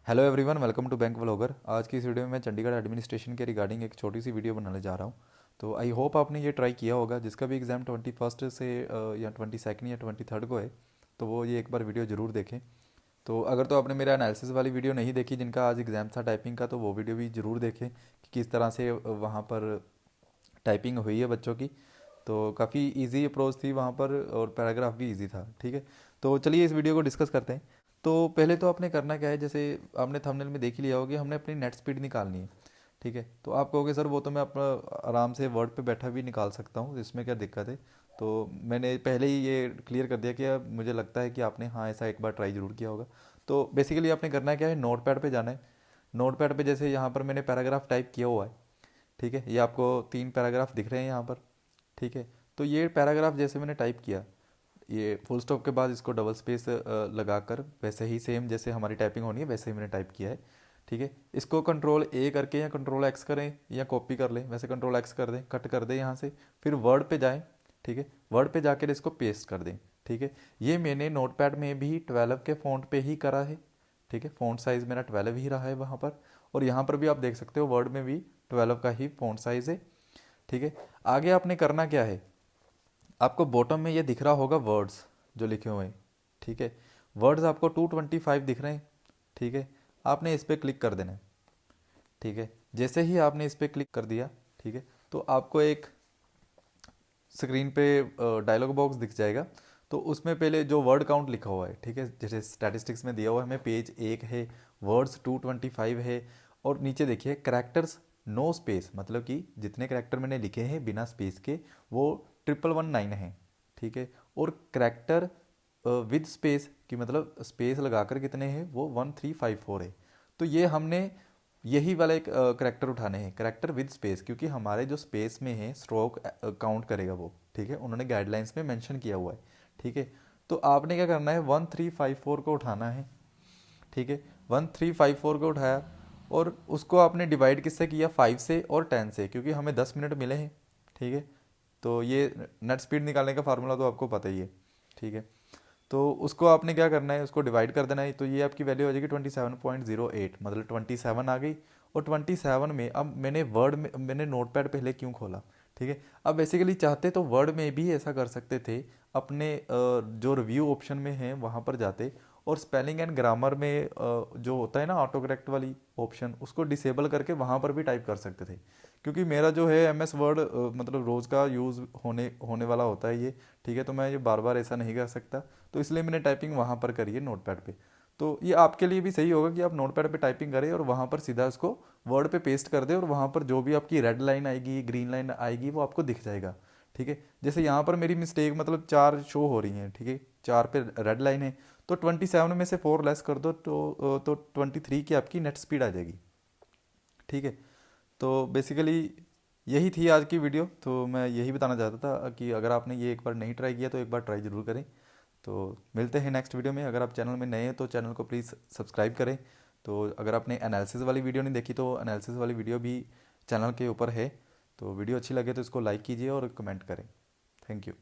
Hello everyone, welcome to bank vlogger. आज की इस वीडियो में मैं चंडीगढ़ एडमिनिस्ट्रेशन के रिगार्डिंग एक छोटी सी वीडियो बनाने जा रहा हूँ। तो आई होप आपने ये ट्राई किया होगा। जिसका भी एग्ज़ाम 21 से या 22 या 23 को है, तो वो ये एक बार वीडियो ज़रूर देखें। तो अगर तो आपने मेरा एनालिसिस वाली वीडियो नहीं देखी जिनका आज एग्ज़ाम था टाइपिंग का, तो वो वीडियो भी ज़रूर देखें कि किस तरह से वहाँ पर टाइपिंग हुई है बच्चों की। तो काफ़ी इजी अप्रोच थी वहाँ पर, और पैराग्राफ भी इजी था। ठीक है, तो चलिए इस वीडियो को डिस्कस करते हैं। तो पहले तो आपने करना क्या है, जैसे आपने थंबनेल में देख ही लिया होगा कि हमने अपनी नेट स्पीड निकालनी है। ठीक है, तो आप कहोगे सर वो तो मैं अपना आराम से वर्ड पे बैठा भी निकाल सकता हूँ, इसमें क्या दिक्कत है। तो मैंने पहले ही ये क्लियर कर दिया कि अब मुझे लगता है कि आपने हाँ ऐसा एक बार ट्राई ज़रूर किया होगा। तो बेसिकली आपने करना क्या है, नोट पैड पर जाना है। नोट पैड पर जैसे यहाँ पर मैंने पैराग्राफ टाइप किया हुआ है। ठीक है, ये आपको 3 पैराग्राफ दिख रहे हैं यहाँ पर। ठीक है, तो ये पैराग्राफ जैसे मैंने टाइप किया, ये फुल स्टॉप के बाद इसको डबल स्पेस लगाकर वैसे ही सेम जैसे हमारी टाइपिंग होनी है वैसे ही मैंने टाइप किया है। ठीक है, इसको कंट्रोल ए करके या कंट्रोल एक्स करें या कॉपी कर लें। वैसे कंट्रोल एक्स कर दें, कट कर दें यहाँ से, फिर वर्ड पे जाएं। ठीक है, वर्ड पे जाकर इसको पेस्ट कर दें। ठीक है, ये मैंने नोटपैड में भी 12 के फ़ॉन्ट पे ही करा है। ठीक है, फ़ॉन्ट साइज़ मेरा 12 ही रहा है वहाँ पर, और यहाँ पर भी आप देख सकते हो वर्ड में भी 12 का ही फ़ॉन्ट साइज़ है। ठीक है, आगे आपने करना क्या है, आपको बॉटम में ये दिख रहा होगा वर्ड्स जो लिखे हुए हैं। ठीक है, वर्ड्स आपको 225 दिख रहे हैं। ठीक है, आपने इस पर क्लिक कर देना है। ठीक है, जैसे ही आपने इस पर क्लिक कर दिया, ठीक है, तो आपको एक स्क्रीन पे डायलॉग बॉक्स दिख जाएगा। तो उसमें पहले जो वर्ड काउंट लिखा हुआ है, ठीक है, जैसे स्टैटिस्टिक्स में दिया हुआ है हमें पेज 1 है, वर्ड्स 225 है, और नीचे देखिए करैक्टर्स नो स्पेस, मतलब कि जितने करैक्टर मैंने लिखे हैं बिना स्पेस के वो 1119 है। ठीक है, और करैक्टर विद स्पेस की मतलब स्पेस लगाकर कितने हैं, वो 1354 है। तो ये हमने यही वाला एक करेक्टर उठाने हैं, करेक्टर विद स्पेस, क्योंकि हमारे जो स्पेस में है स्ट्रोक काउंट करेगा वो। ठीक है, उन्होंने गाइडलाइंस में मेंशन किया हुआ है। ठीक है, तो आपने क्या करना है, 1354 को उठाना है। ठीक है, 1354 को उठाया, और उसको आपने डिवाइड किससे किया, 5 से और 10 से, क्योंकि हमें 10 मिनट मिले हैं। ठीक है, तो ये नेट स्पीड निकालने का फार्मूला तो आपको पता ही है। ठीक है, तो उसको आपने क्या करना है, उसको डिवाइड कर देना है। तो ये आपकी वैल्यू हो जाएगी 27.08, मतलब 27 आ गई। और 27 में अब मैंने वर्ड में मैंने नोटपैड पहले क्यों खोला। ठीक है, अब बेसिकली चाहते तो वर्ड में भी ऐसा कर सकते थे, अपने जो रिव्यू ऑप्शन में है वहाँ पर जाते, और स्पेलिंग एंड ग्रामर में जो होता है ना ऑटो करेक्ट वाली ऑप्शन, उसको डिसेबल करके वहाँ पर भी टाइप कर सकते थे। क्योंकि मेरा जो है एम एस वर्ड मतलब रोज़ का यूज़ होने होने वाला होता है ये। ठीक है, तो मैं ये बार बार ऐसा नहीं कर सकता, तो इसलिए मैंने टाइपिंग वहाँ पर करी है नोटपैड पे। तो ये आपके लिए भी सही होगा कि आप नोटपैड पे टाइपिंग करें और वहाँ पर सीधा उसको वर्ड पे पेस्ट कर दें, और वहाँ पर जो भी आपकी रेड लाइन आएगी ग्रीन लाइन आएगी वो आपको दिख जाएगा। ठीक है, जैसे यहाँ पर मेरी मिस्टेक मतलब 4 शो हो रही हैं। ठीक है, 4 पे रेड लाइन है, तो 27 में से 4 लेस कर दो, तो 23 की आपकी नेट स्पीड आ जाएगी। ठीक है, तो बेसिकली यही थी आज की वीडियो। तो मैं यही बताना चाहता था कि अगर आपने ये एक बार नहीं ट्राई किया तो एक बार ट्राई ज़रूर करें। तो मिलते हैं नेक्स्ट वीडियो में। अगर आप चैनल में नए हैं तो चैनल को प्लीज़ सब्सक्राइब करें। तो अगर आपने एनालिसिस वाली वीडियो नहीं देखी तो एनालिसिस वाली वीडियो भी चैनल के ऊपर है। तो वीडियो अच्छी लगे तो इसको लाइक कीजिए और कमेंट करें। Thank you.